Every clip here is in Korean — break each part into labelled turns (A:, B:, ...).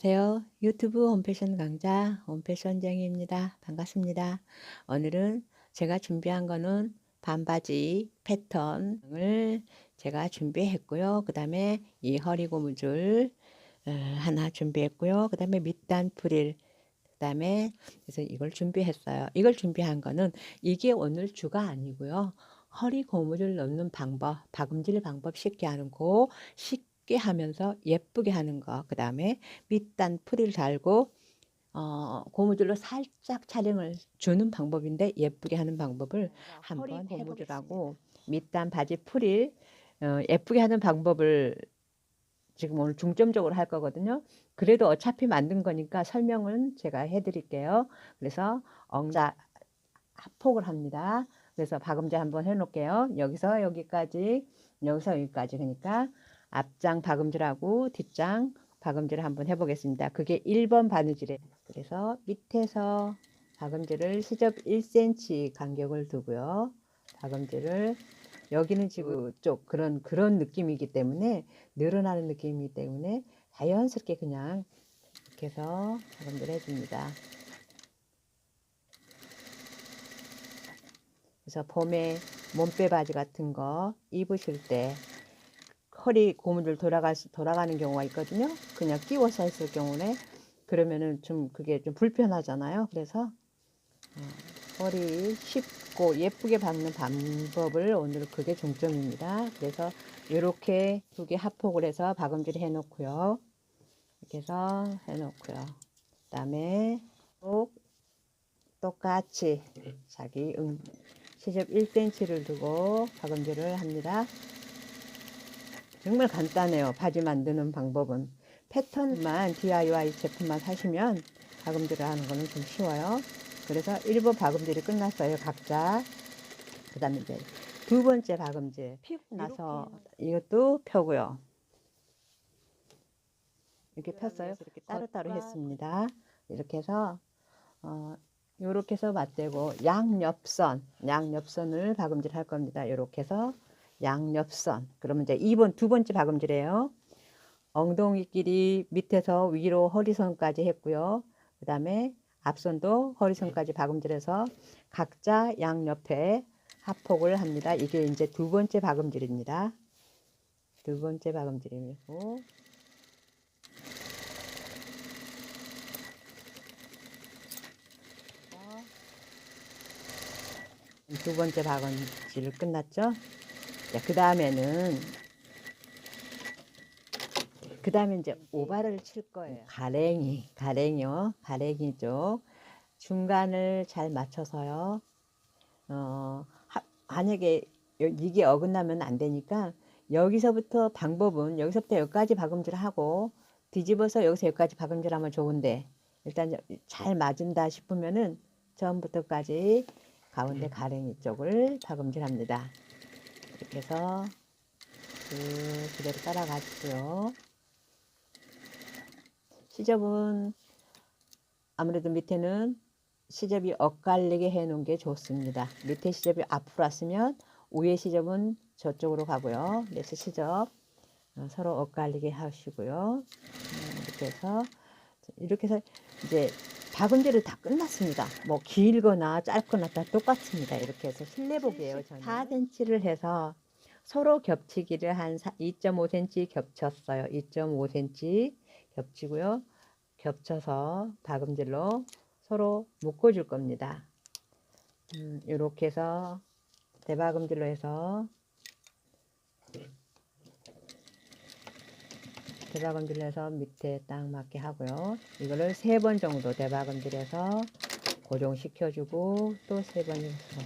A: 안녕하세요. 유튜브 홈패션 강좌 홈패션쟁이입니다. 반갑습니다. 오늘은 제가 준비한 거는 반바지 패턴을 제가 준비했고요. 그 다음에 이 허리 고무줄 하나 준비했고요. 그 다음에 밑단 프릴, 그 다음에 그래서 이걸 준비했어요. 이걸 준비한 거는 이게 오늘 주가 아니고요. 허리 고무줄 넣는 방법, 박음질 방법 쉽게 하는 거, 쉽게 하면서 예쁘게 하는 거, 그 다음에 밑단 프릴 달고 고무줄로 살짝 촬영을 주는 방법인데 예쁘게 하는 방법을 한번 해보려고 밑단 바지 프릴 예쁘게 하는 방법을 지금 오늘 중점적으로 할 거거든요. 그래도 어차피 만든 거니까 설명은 제가 해드릴게요. 그래서 엉자 합폭을 합니다. 그래서 박음질 한번 해놓을게요. 여기서 여기까지, 여기서 여기까지. 그러니까 앞장 박음질하고 뒷장 박음질을 한번 해보겠습니다. 그게 1번 바느질에. 그래서 밑에서 박음질을 시접 1cm 간격을 두고요. 박음질을 여기는 지금 쪽 그런 느낌이기 때문에 늘어나는 느낌이기 때문에 자연스럽게 그냥 이렇게 해서 박음질 해줍니다. 그래서 봄에 몸빼 바지 같은 거 입으실 때 허리 고무줄 돌아가는 경우가 있거든요. 그냥 끼워서 했을 경우에 그러면은 좀 그게 좀 불편하잖아요. 그래서 허리 쉽고 예쁘게 박는 방법을 오늘 그게 중점입니다. 그래서 이렇게 두 개 합폭을 해서 박음질 해 놓고요. 이렇게 해서 해 놓고요. 그 다음에 똑같이 자기 시접 1cm를 두고 박음질을 합니다. 정말 간단해요. 바지 만드는 방법은. 패턴만 DIY 제품만 사시면 박음질을 하는 거는 좀 쉬워요. 그래서 1번 박음질이 끝났어요. 각자. 그 다음에 이제 두 번째 박음질 피고 나서 이것도 펴고요. 이렇게 폈어요. 이렇게 따로따로 했습니다. 이렇게 해서 요렇게 해서 맞대고 양옆선을 박음질 할 겁니다. 요렇게 해서 양옆선. 그러면 이제 두 번째 박음질이에요. 엉덩이 길이 밑에서 위로 허리선까지 했고요. 그 다음에 앞선도 허리선까지 박음질해서 각자 양옆에 합폭을 합니다. 이게 이제 두 번째 박음질입니다. 두 번째 박음질이고 두 번째 박음질 끝났죠? 그 다음에 이제 오바를 칠 거예요. 가랭이요. 가랭이 쪽 중간을 잘 맞춰서요. 만약에 이게 어긋나면 안 되니까 여기서부터 방법은 여기서부터 여기까지 박음질 하고 뒤집어서 여기서 여기까지 박음질 하면 좋은데 일단 잘 맞은다 싶으면은 처음부터까지 가운데 가랭이 쪽을 박음질 합니다. 이렇게 해서 그대로 따라가시고요. 시접은 아무래도 밑에는 시접이 엇갈리게 해 놓은 게 좋습니다. 밑에 시접이 앞으로 왔으면 위에 시접은 저쪽으로 가고요. 그래서 시접 서로 엇갈리게 하시고요. 이렇게 해서 이제 박음질이 다 끝났습니다. 뭐 길거나 짧거나 다 똑같습니다. 이렇게 해서 실내복이에요. 저는 4cm를 해서 서로 겹치기를 한 2.5cm 겹쳤어요. 2.5cm 겹치고요. 겹쳐서 박음질로 서로 묶어줄 겁니다. 이렇게 해서 대박음질로 해서 대박음질해서 밑에 딱 맞게 하고요. 이거를 3번 정도 대박음질해서 고정시켜주고 또 3번 해서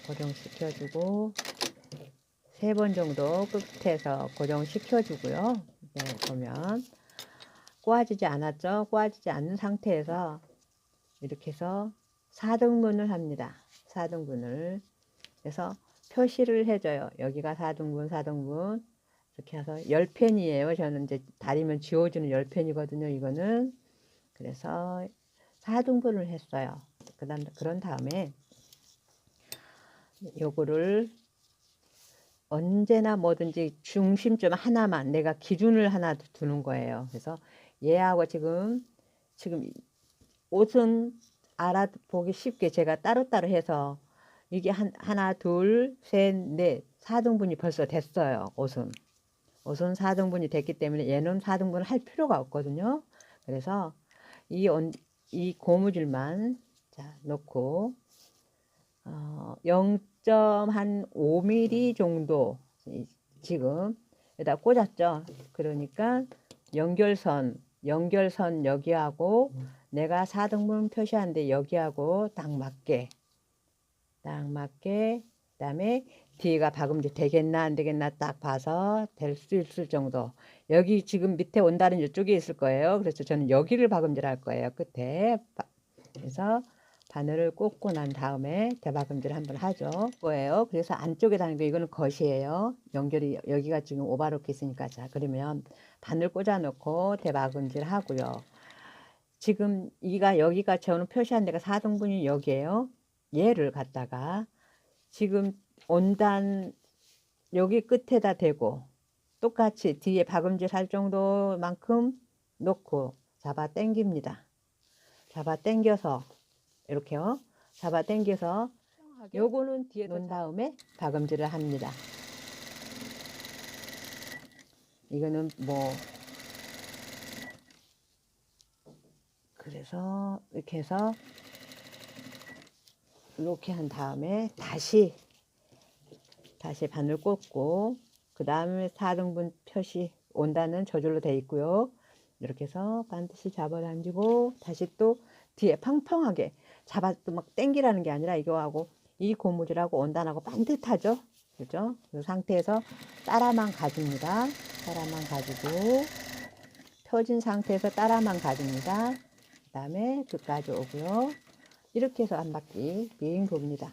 A: 고정시켜주고 3번 정도 끝에서 고정시켜주고요. 네, 보면 꼬아지지 않았죠? 꼬아지지 않는 상태에서 이렇게 해서 4등분을 합니다. 4등분을 그래서 표시를 해줘요. 여기가 4등분 이렇게 해서 10펜이에요. 저는 이제 다리면 지워주는 10펜이거든요. 이거는 그래서 4등분을 했어요. 그런 다음에 요거를 언제나 뭐든지 중심점 하나만 내가 기준을 하나 두는 거예요. 그래서 얘하고 지금 옷은 알아보기 쉽게 제가 따로따로 해서 이게 하나, 둘, 셋, 넷, 4등분이 벌써 됐어요. 옷은 4등분이 됐기 때문에 얘는 4등분 할 필요가 없거든요. 그래서 이 고무줄만 자 놓고 0.5mm 정도 지금 여기다 꽂았죠. 그러니까 연결선 여기하고 내가 4등분 표시하는데 여기하고 딱 맞게 그다음에 뒤가 박음질 되겠나 안 되겠나 딱 봐서 될 수 있을 정도. 여기 지금 밑에 온다는 이쪽에 있을 거예요. 그래서 저는 여기를 박음질 할 거예요. 끝에. 그래서 바늘을 꽂고 난 다음에 대박음질 한번 하죠. 거예요. 그래서 안쪽에 다는 거 이거는 겉이에요. 연결이 여기가 지금 오바로크 있으니까. 자, 그러면 바늘 꽂아 놓고 대박음질 하고요. 지금 여기가 저는 표시한 데가 4등분이 여기에요. 얘를 갖다가 지금 온단 여기 끝에다 대고 똑같이 뒤에 박음질 할 정도만큼 놓고 잡아 당깁니다. 잡아 당겨서 이렇게요. 잡아 당겨서 요거는 뒤에 놓은 다음에 박음질을 합니다. 이거는 그래서 이렇게 해서 이렇게 한 다음에 다시 바늘 꽂고 그 다음에 4등분 표시 온다는 저절로 돼 있고요. 이렇게 해서 반드시 잡아당기고 다시 또 뒤에 팡팡하게 잡아도 막 당기라는 게 아니라 이거하고 이 고무줄하고 온단하고 반듯하죠. 그죠? 이 상태에서 따라만 가줍니다. 따라만 가지고 펴진 상태에서 따라만 가줍니다. 그 다음에 끝까지 오고요. 이렇게 해서 한 바퀴 빙 돕니다.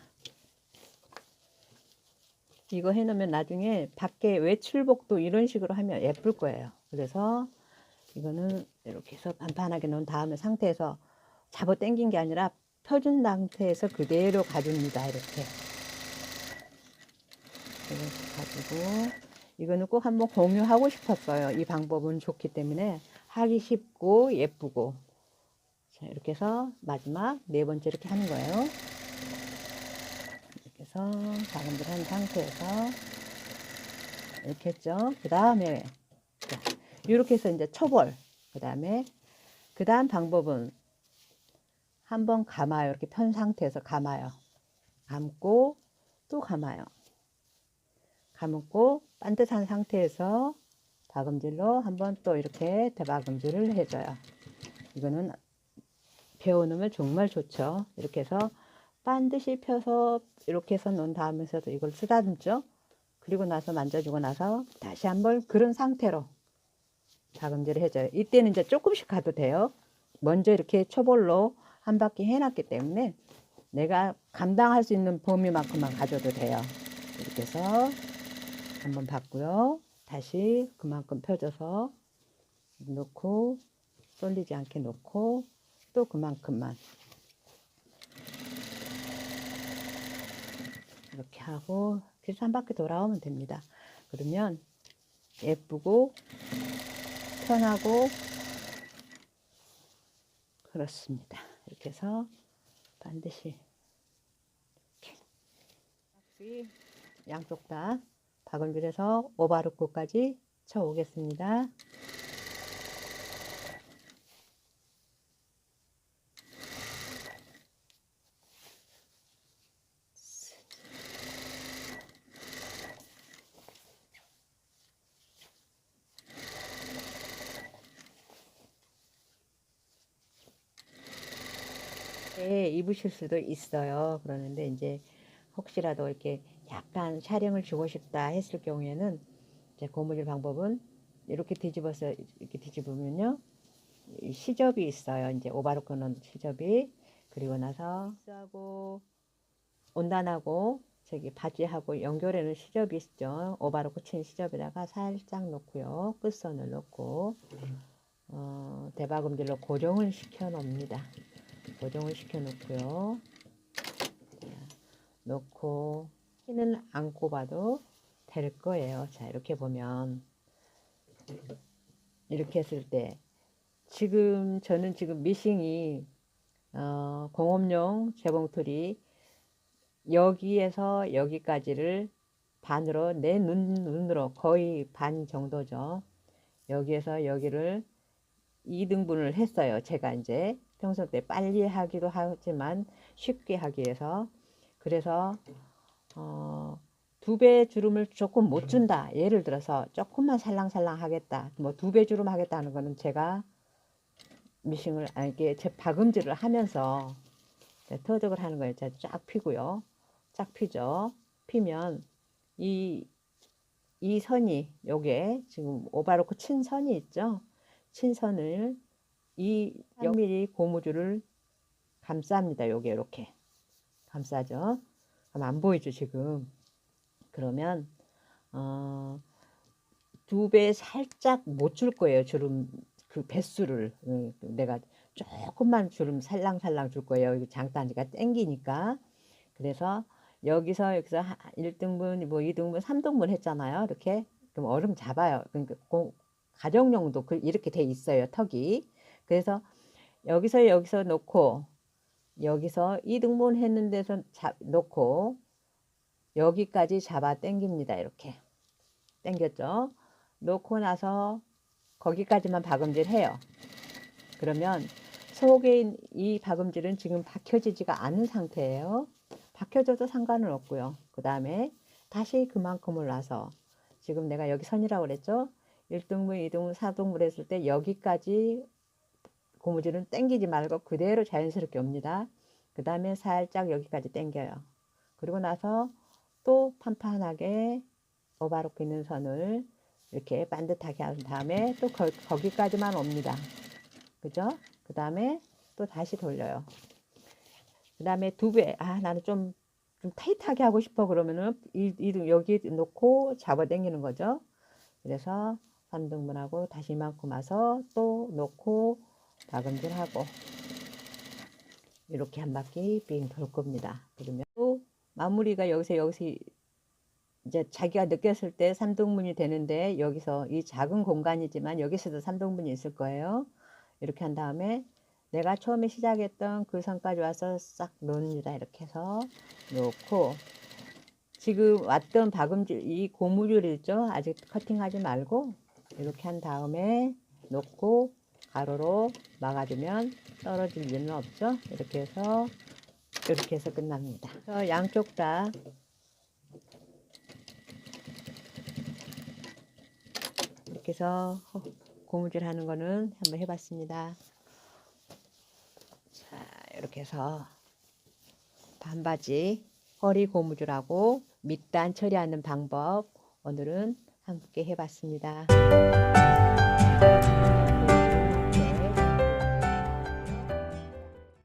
A: 이거 해놓으면 나중에 밖에 외출복도 이런 식으로 하면 예쁠 거예요. 그래서 이거는 이렇게 해서 판판하게 놓은 다음에 상태에서 잡아 당긴 게 아니라 펴준 상태에서 그대로 가줍니다. 이렇게 가지고 이거는 꼭 한번 공유하고 싶었어요. 이 방법은 좋기 때문에 하기 쉽고 예쁘고. 자, 이렇게 해서 마지막 네 번째 이렇게 하는 거예요. 이렇게 해서 박음질 한 상태에서 이렇게 했죠. 그 다음에 이렇게 해서 이제 초벌. 그 다음 방법은 한번 감아요. 이렇게 편 상태에서 감아요. 감고 또 감아요. 감고 반듯한 상태에서 박음질로 한번 또 이렇게 대박음질을 해줘요. 이거는 배워놓으면 정말 좋죠. 이렇게 해서 반드시 펴서 이렇게 해서 놓은 다음에서도 이걸 쓰다듬죠. 그리고 나서 만져주고 나서 다시 한번 그런 상태로 박음질을 해줘요. 이때는 이제 조금씩 가도 돼요. 먼저 이렇게 초벌로 한 바퀴 해놨기 때문에 내가 감당할 수 있는 범위만큼만 가져도 돼요. 이렇게 해서 한번 봤고요. 다시 그만큼 펴줘서 놓고 쏠리지 않게 놓고 또 그만큼만 이렇게 하고 그래서 한 바퀴 돌아오면 됩니다. 그러면 예쁘고 편하고 그렇습니다. 이렇게 해서 반드시 이렇게 양쪽 다 박음질해서 오바로크까지 쳐 오겠습니다. 입으실 수도 있어요. 그러는데 이제 혹시라도 이렇게 약간 촬영을 주고 싶다 했을 경우에는 이제 고무줄 방법은 이렇게 뒤집어서 이렇게 뒤집으면요 시접이 있어요. 이제 오바로크 넣은 시접이. 그리고 나서 하고 온단하고 저기 바지하고 연결하는 시접이 있죠. 오바로크 친 시접에다가 살짝 놓고요. 끝선을 놓고 대박음질로 고정을 시켜 놓습니다. 고정을 시켜 놓고요. 놓고 키는 안 꼽아도 될 거예요. 자, 이렇게 보면 이렇게 했을 때 지금 저는 지금 미싱이 공업용 재봉틀이 여기에서 여기까지를 반으로 내 눈으로 거의 반 정도죠. 여기에서 여기를 2등분을 했어요. 제가 이제 평소 때 빨리 하기도 하지만 쉽게 하기 위해서. 그래서 2배 주름을 조금 못 준다. 예를 들어서 조금만 살랑살랑 하겠다. 뭐 2배 주름 하겠다는 거는 제가 미싱을 이게 제 박음질을 하면서 터득을 하는 거예요. 쫙 피고요. 쫙 피죠. 피면 이 선이 요게 지금 오바로크 친 선이 있죠. 친 선을 이 0mm 고무줄을 감쌉니다. 요게 이렇게 감싸죠. 그럼 안 보이죠 지금. 그러면 2배 살짝 못 줄 거예요. 주름 그 배수를 내가 조금만 주름 살랑살랑 줄 거예요. 이거 장단지가 땡기니까. 그래서 여기서 1등분, 뭐 2등분, 3등분 했잖아요. 이렇게 그럼 얼음 잡아요. 그러니까 가정용도 이렇게 돼 있어요. 턱이. 그래서 여기서 놓고 여기서 2등분 했는 데서 놓고 여기까지 잡아 당깁니다. 이렇게 당겼죠. 놓고 나서 거기까지만 박음질 해요. 그러면 속에 이 박음질은 지금 박혀지지가 않은 상태예요. 박혀져도 상관은 없고요. 그 다음에 다시 그만큼을 놔서 지금 내가 여기 선이라고 그랬죠. 1등분, 2등분, 4등분 했을 때 여기까지 고무줄은 당기지 말고 그대로 자연스럽게 옵니다. 그 다음에 살짝 여기까지 당겨요. 그리고 나서 또 판판하게 오바로크 있는 선을 이렇게 반듯하게 한 다음에 또 거기까지만 옵니다. 그죠? 그 다음에 또 다시 돌려요. 그 다음에 2배. 나는 좀 타이트하게 하고 싶어. 그러면은 여기 놓고 잡아 당기는 거죠. 그래서 3등분하고 다시 이만큼 와서 또 놓고 박음질하고 이렇게 한 바퀴 빙 돌 겁니다. 그러면 또 마무리가 여기서 이제 자기가 느꼈을 때 3등분이 되는데 여기서 이 작은 공간이지만 여기서도 3등분이 있을 거예요. 이렇게 한 다음에 내가 처음에 시작했던 그 선까지 와서 싹 놓습니다. 이렇게 해서 놓고 지금 왔던 박음질 이 고무줄 있죠? 아직 커팅하지 말고 이렇게 한 다음에 놓고 가로로 막아주면 떨어질 일은 없죠. 이렇게 해서 끝납니다. 그래서 양쪽 다 이렇게 해서 고무줄 하는 거는 한번 해봤습니다. 자, 이렇게 해서 반바지 허리 고무줄하고 밑단 처리하는 방법 오늘은 함께 해봤습니다.